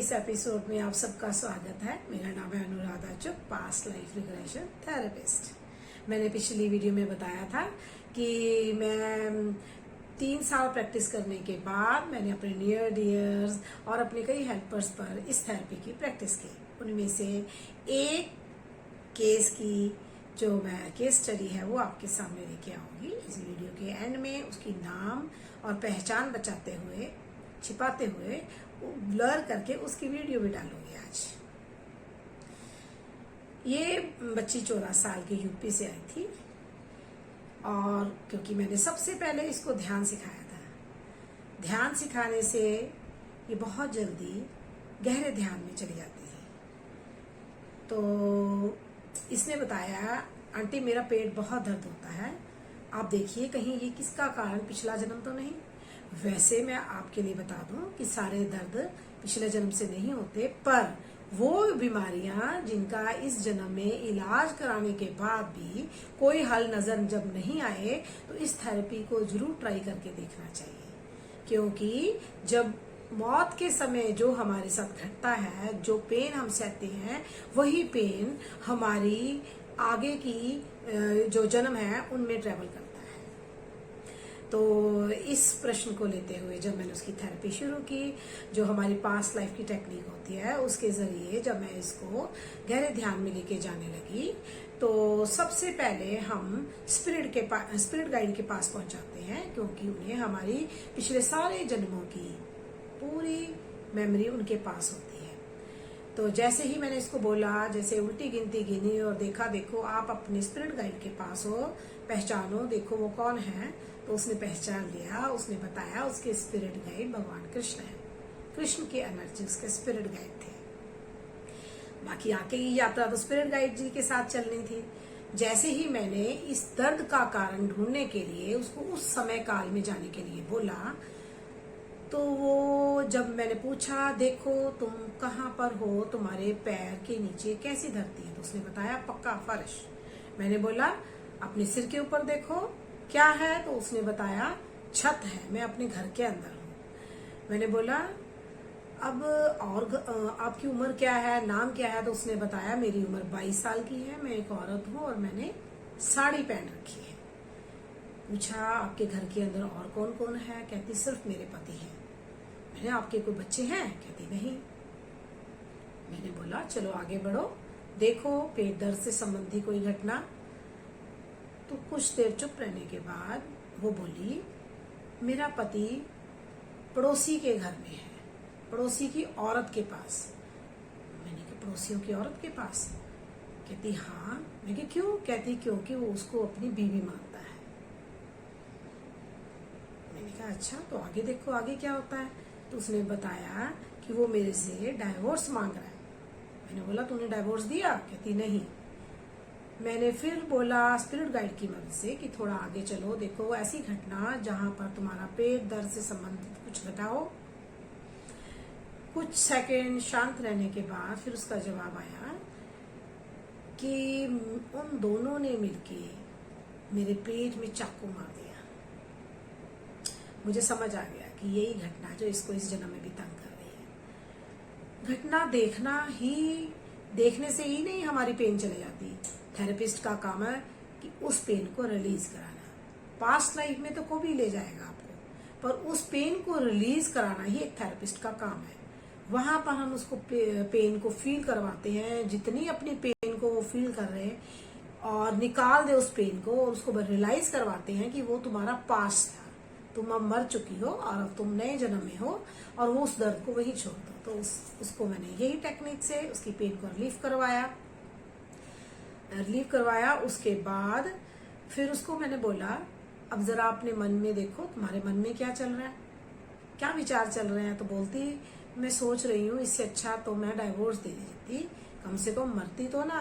इस एपिसोड में आप सबका स्वागत है। मेरा नाम है अनुराधा चुप, पास्ट लाइफ रिग्रेशन थेरेपिस्ट। मैंने पिछली वीडियो में बताया था कि मैं 3 साल प्रैक्टिस करने के बाद मैंने अपने नियर डियर्स और अपने कई हेल्पर्स पर इस थेरेपी की प्रैक्टिस की। उनमें से एक केस की जो मैं केस स्टडी है वो आपके सामने लेके आऊंगी। इस वीडियो के एंड में उसकी नाम और पहचान बचाते हुए, छिपाते हुए, ब्लर करके उसकी वीडियो भी डालूंगी। आज ये बच्ची 14 साल की यूपी से आई थी और क्योंकि मैंने सबसे पहले इसको ध्यान सिखाया था। ध्यान सिखाने से ये बहुत जल्दी गहरे ध्यान में चली जाती है। तो इसने बताया, आंटी मेरा पेट बहुत दर्द होता है, आप देखिए कहीं ये किसका कारण पिछला जन्म तो नहीं। वैसे मैं आपके लिए बता दूं कि सारे दर्द पिछले जन्म से नहीं होते, पर वो बीमारियां जिनका इस जन्म में इलाज कराने के बाद भी कोई हल नजर जब नहीं आए तो इस थेरेपी को जरूर ट्राई करके देखना चाहिए। क्योंकि जब मौत के समय जो हमारे साथ घटता है, जो पेन हम सहते हैं, वही पेन हमारी आगे की जो जन्म है उनमें ट्रेवल करता है। तो इस प्रश्न को लेते हुए जब मैंने उसकी थेरेपी शुरू की, जो हमारी पास्ट लाइफ की टेक्निक होती है, उसके जरिए जब मैं इसको गहरे ध्यान में लेके जाने लगी, तो सबसे पहले हम स्पिरिट गाइड के पास पहुंचाते हैं, क्योंकि उन्हें हमारी पिछले सारे जन्मों की पूरी मेमोरी उनके पास होती है। तो जैसे ही मैंने इसको बोला, जैसे उल्टी गिनती गिनी और देखा, देखो आप अपने स्पिरिट गाइड के पास हो, पहचानो, देखो वो कौन है। तो उसने पहचान लिया। उसने बताया उसके स्पिरिट गाइड भगवान कृष्ण है। कृष्ण के एनर्जी उसके स्पिरिट गाइड थे। बाकी आगे की यात्रा तो स्पिरिट गाइड जी के साथ चलनी थी। जैसे ही मैंने इस दर्द का कारण ढूंढने के लिए उसको उस समय काल में जाने के लिए बोला, तो वो जब मैंने पूछा, देखो तुम कहाँ पर हो, तुम्हारे पैर के नीचे कैसी धरती है, तो उसने बताया पक्का फर्श। मैंने बोला अपने सिर के ऊपर देखो क्या है, तो उसने बताया छत है, मैं अपने घर के अंदर हूँ। मैंने बोला अब और आपकी उम्र क्या है, नाम क्या है, तो उसने बताया मेरी उम्र 22 साल की है, मैं एक औरत हूँ और मैंने साड़ी पहन रखी है। पूछा आपके घर के अंदर और कौन कौन है, कहती सिर्फ मेरे पति हैं। मैंने आपके कोई बच्चे हैं, कहती नहीं। मैंने बोला चलो आगे बढ़ो, देखो पेट दर्द से संबंधी कोई घटना। तो कुछ देर चुप रहने के बाद वो बोली मेरा पति पड़ोसी के घर में है, पड़ोसी की औरत के पास। मैंने कहा पड़ोसियों की औरत के पास? कहती हाँ। मैं कहा क्यों? कहती क्योंकि वो उसको अपनी बीवी मानता है। मैंने कहा अच्छा, तो आगे देखो आगे क्या होता है। तो उसने बताया कि वो मेरे से डाइवोर्स मांग रहा है। मैंने बोला तूने डाइवोर्स दिया? कहती नहीं। मैंने फिर बोला स्पिरिट गाइड की मदद से कि थोड़ा आगे चलो, देखो वो ऐसी घटना जहां पर तुम्हारा पेट दर्द से संबंधित कुछ घटा हो। कुछ सेकंड शांत रहने के बाद फिर उसका जवाब आया कि उन दोनों ने मिलके मेरे पेट में चाकू मार दिया। मुझे समझ आ गया कि यही घटना जो इसको इस जन्म में भी तंग कर रही है। घटना देखने से ही नहीं हमारी पेन चले जाती। थेरेपिस्ट का काम है कि उस पेन को रिलीज कराना। पास्ट लाइफ में तो कोई भी ले जाएगा आपको, पर उस पेन को रिलीज कराना ही एक थेरेपिस्ट का काम है। वहां पर हम उसको पेन को फील करवाते हैं, जितनी अपनी पेन को वो फील कर रहे हैं, और निकाल दे उस पेन को और उसको रियलाइज करवाते हैं कि वो तुम्हारा पास्ट था, तुम अब मर चुकी हो और अब तुम नए जन्म में हो, और वो उस दर्द को वही छोड़ दो। तो उसको मैंने यही टेक्निक से उसकी पेन को रिलीव करवाया। उसके बाद फिर उसको मैंने बोला अब जरा अपने मन में देखो, तुम्हारे मन में क्या चल रहा है, क्या विचार चल रहे हैं। तो बोलती मैं सोच रही हूँ इससे अच्छा तो मैं डाइवोर्स दे देती, कम से कम मरती तो ना।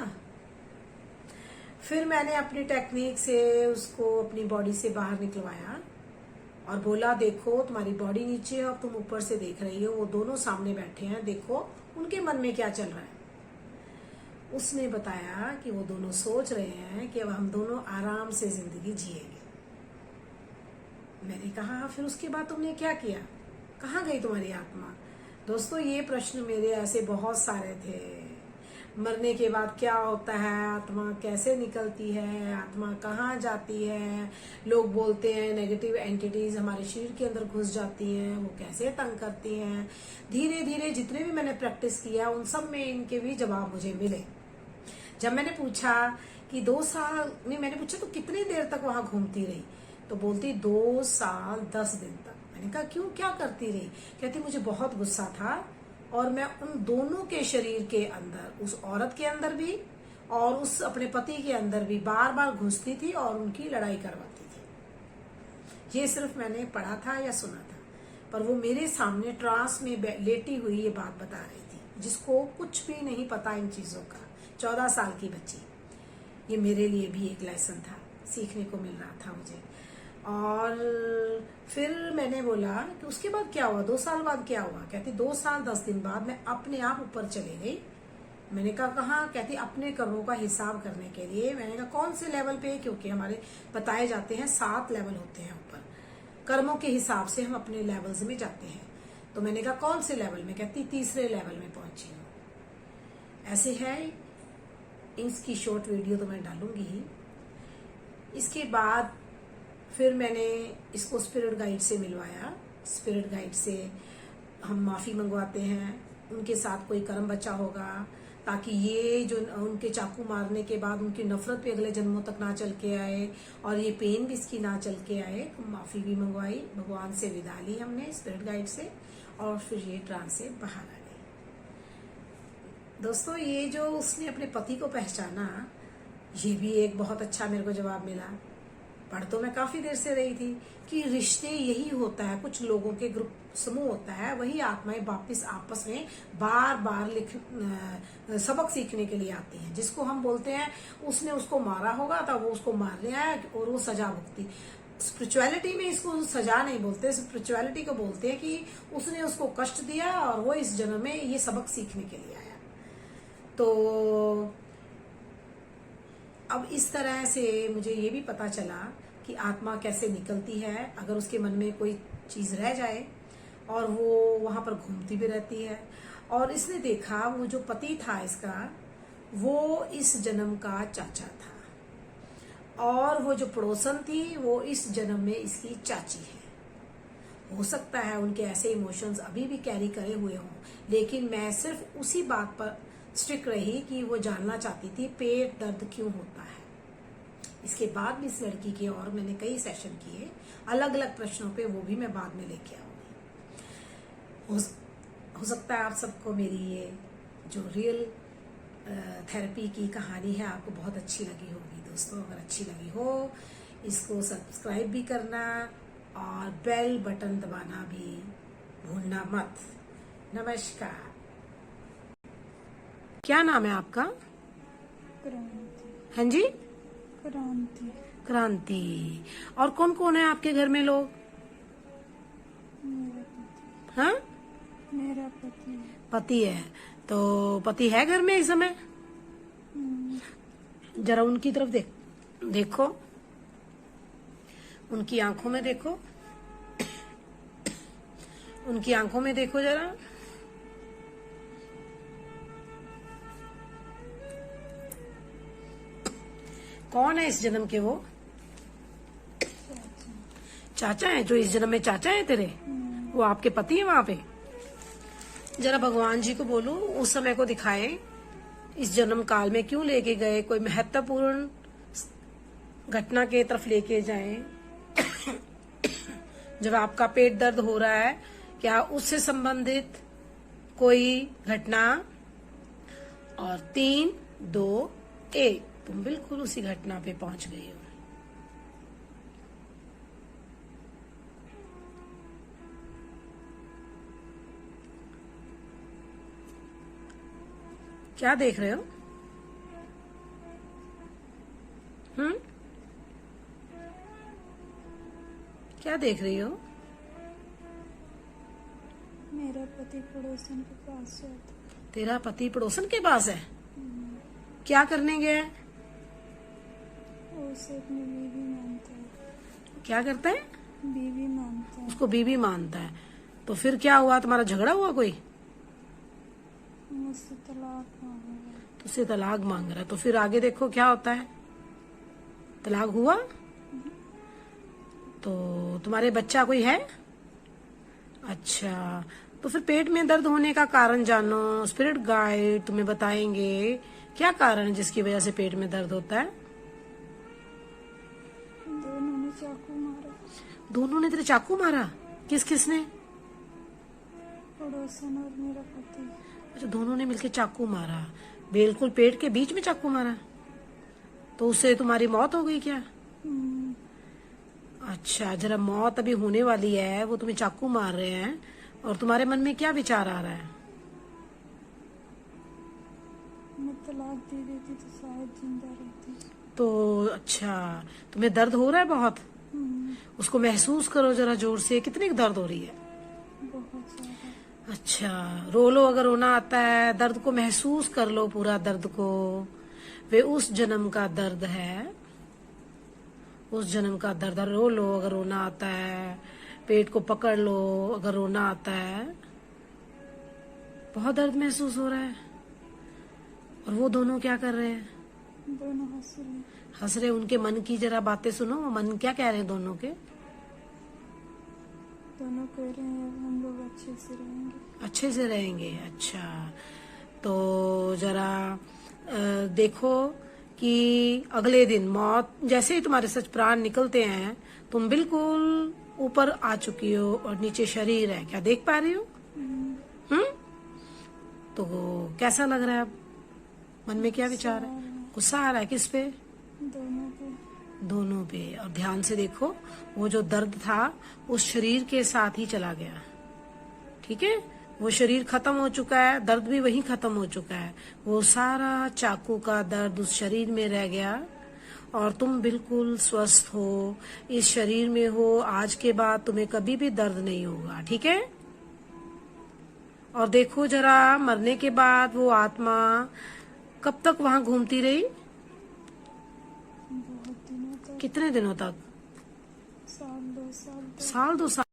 फिर मैंने अपनी टेक्निक से उसको अपनी बॉडी से बाहर निकलवाया और बोला देखो तुम्हारी बॉडी नीचे है और तुम ऊपर से देख रही हो, वो दोनों सामने बैठे हैं, देखो उनके मन में क्या चल रहा है। उसने बताया कि वो दोनों सोच रहे हैं कि अब हम दोनों आराम से जिंदगी जिएंगे। मैंने कहा फिर उसके बाद तुमने क्या किया, कहाँ गई तुम्हारी आत्मा? दोस्तों ये प्रश्न मेरे ऐसे बहुत सारे थे। मरने के बाद क्या होता है, आत्मा कैसे निकलती है, आत्मा कहाँ जाती है, लोग बोलते हैं नेगेटिव एंटिटीज हमारे शरीर के अंदर घुस जाती हैं, वो कैसे तंग करती हैं। धीरे धीरे जितने भी मैंने प्रैक्टिस किया उन सब में इनके भी जवाब मुझे मिले। जब मैंने पूछा कि 2 साल नहीं, मैंने पूछा तो कितनी देर तक वहां घूमती रही, तो बोलती 2 साल 10 दिन तक। मैंने कहा क्यों, क्या करती रही? कहती मुझे बहुत गुस्सा था और मैं उन दोनों के शरीर के अंदर, उस औरत के अंदर भी और उस अपने पति के अंदर भी बार बार घुसती थी और उनकी लड़ाई करवाती थी। ये सिर्फ मैंने पढ़ा था या सुना था, पर वो मेरे सामने ट्रांस में लेटी हुई ये बात बता रही थी, जिसको कुछ भी नहीं पता इन चीजों का। 14 साल की बच्ची। ये मेरे लिए भी एक लेसन था, सीखने को मिल रहा था मुझे। और फिर मैंने बोला कि उसके बाद क्या हुआ, 2 साल बाद क्या हुआ? कहती 2 साल 10 दिन बाद मैं अपने आप ऊपर चली गई। मैंने कहा कहाँ? कहती अपने कर्मों का हिसाब करने के लिए। मैंने कहा कौन से लेवल पे? क्योंकि हमारे बताए जाते हैं 7 लेवल होते हैं ऊपर, कर्मों के हिसाब से हम अपने लेवल्स में जाते हैं। तो मैंने कहा कौन से लेवल में? कहती 3रे लेवल में पहुंची हूँ। ऐसे है, इसकी शॉर्ट वीडियो तो मैं डालूंगी ही। इसके बाद फिर मैंने इसको स्पिरिट गाइड से मिलवाया। स्पिरिट गाइड से हम माफी मंगवाते हैं, उनके साथ कोई कर्म बचा होगा, ताकि ये जो उनके चाकू मारने के बाद उनकी नफरत भी अगले जन्मों तक ना चल के आए और ये पेन भी इसकी ना चल के आए। माफी भी मंगवाई, भगवान से विदा ली हमने स्पिरिट गाइड से, और फिर ये ट्रांस से बाहर आ गई। दोस्तों ये जो उसने अपने पति को पहचाना, ये भी एक बहुत अच्छा मेरे को जवाब मिला। पढ़ तो मैं काफी देर से रही थी कि रिश्ते यही होता है, कुछ लोगों के ग्रुप समूह होता है, वही आत्माएं वापस आपस में बार बार सबक सीखने के लिए आती हैं। जिसको हम बोलते हैं उसने उसको मारा होगा तो वो उसको मार लिया है और वो सजा भुगती। स्पिरिचुअलिटी में इसको सजा नहीं बोलते, स्पिरिचुअलिटी को बोलते हैं कि उसने उसको कष्ट दिया और वो इस जन्म में ये सबक सीखने के लिए आया। तो अब इस तरह से मुझे ये भी पता चला कि आत्मा कैसे निकलती है। अगर उसके मन में कोई चीज रह जाए और वो वहां पर घूमती भी रहती है। और इसने देखा वो जो पति था इसका, वो इस जन्म का चाचा था, और वो जो पड़ोसन थी वो इस जन्म में इसकी चाची है। हो सकता है उनके ऐसे इमोशंस अभी भी कैरी करे हुए हों, लेकिन मैं सिर्फ उसी बात पर स्टिक रही कि वो जानना चाहती थी पेट दर्द क्यों होता है। इसके बाद भी इस लड़की के और मैंने कई सेशन किए अलग अलग प्रश्नों पे, वो भी मैं बाद में लेके आऊंगी। हो सकता है आप सबको मेरी ये जो रियल थेरेपी की कहानी है आपको बहुत अच्छी लगी होगी। दोस्तों अगर अच्छी लगी हो इसको सब्सक्राइब भी करना और बेल बटन दबाना भी भूलना मत। नमस्कार। क्या नाम है आपका? क्रांति। हाँ जी, क्रांति। क्रांति। और कौन कौन है आपके घर में लोग? मेरा पति। हाँ, मेरा पति है। पति है। तो पति है घर में इस समय? जरा उनकी तरफ देखो, उनकी आंखों में देखो, उनकी आंखों में देखो जरा। कौन है इस जन्म के वो? चाचा है, जो इस जन्म में चाचा है तेरे, वो आपके पति है वहां पे। जरा भगवान जी को बोलो उस समय को दिखाए, इस जन्म काल में क्यों लेके गए, कोई महत्वपूर्ण घटना के तरफ लेके जाए। जब आपका पेट दर्द हो रहा है, क्या उससे संबंधित कोई घटना? और 3, 2, 1, तुम बिल्कुल उसी घटना पे पहुंच गई हो। क्या देख रहे हो? क्या देख रही हो? मेरा पति पड़ोसन के पास जाता। तेरा पति पड़ोसन के पास है? क्या करने गया है? वो उसे अपनी बीवी मानता है। क्या करता है? बीवी मानता है। उसको बीवी मानता है। तो फिर क्या हुआ, तुम्हारा झगड़ा हुआ कोई? मुझसे तलाक मांग रहा है। तो उससे तलाक मांग रहा है, तो फिर आगे देखो क्या होता है। तलाक हुआ तो तुम्हारे बच्चा कोई है? अच्छा, तो फिर पेट में दर्द होने का कारण जानो। स्पिरिट गाइड तुम्हें बताएंगे क्या कारण है जिसकी वजह से पेट में दर्द होता है। दोनों ने चाकू मारा। दोनों ने तेरे चाकू मारा? किस किसने? पड़ोसन और मेरा पति। अच्छा, दोनों ने मिलके चाकू मारा, बिल्कुल पेट के बीच में चाकू मारा। तो उससे तुम्हारी मौत हो गई क्या? अच्छा, जरा मौत अभी होने वाली है, वो तुम्हें चाकू मार रहे हैं और तुम्हारे मन में क्या विचार आ रहा है? मैं तलाक दे देती तो शायद जिंदा रहती। तो अच्छा, तुम्हें दर्द हो रहा है बहुत? उसको महसूस करो जरा जोर से, कितनी दर्द हो रही है? बहुत ज्यादा। अच्छा, रो लो अगर रोना आता है, दर्द को महसूस कर लो, पूरा दर्द को। वे उस जन्म का दर्द है, उस जन्म का दर्द है। रो लो अगर रोना आता है, पेट को पकड़ लो अगर रोना आता है। बहुत दर्द महसूस हो रहा है। और वो दोनों क्या कर रहे हैं? दोनों हंस रहे। हंस रहे। उनके मन की जरा बातें सुनो, वो मन क्या कह रहे हैं दोनों के? दोनों कह रहे हैं अब हम लोग अच्छे से रहेंगे। अच्छे से रहेंगे। अच्छा, तो जरा देखो कि अगले दिन मौत जैसे ही तुम्हारे सच प्राण निकलते हैं, तुम बिल्कुल ऊपर आ चुकी हो और नीचे शरीर है। क्या देख पा रही हो? तो कैसा लग रहा है अब? मन में क्या विचार है? गुस्सा आ रहा है? किस पे? दोनों पे। दोनों पे। और ध्यान से देखो, वो जो दर्द था उस शरीर के साथ ही चला गया। ठीक है, वो शरीर खत्म हो चुका है, दर्द भी वहीं खत्म हो चुका है। वो सारा चाकू का दर्द उस शरीर में रह गया और तुम बिल्कुल स्वस्थ हो, इस शरीर में हो। आज के बाद तुम्हें कभी भी दर्द नहीं होगा। ठीक है? और देखो जरा, मरने के बाद वो आत्मा कब तक वहां घूमती रही? बहुत दिनों तक। कितने दिनों तक? साल 2 साल तक। साल 2 साल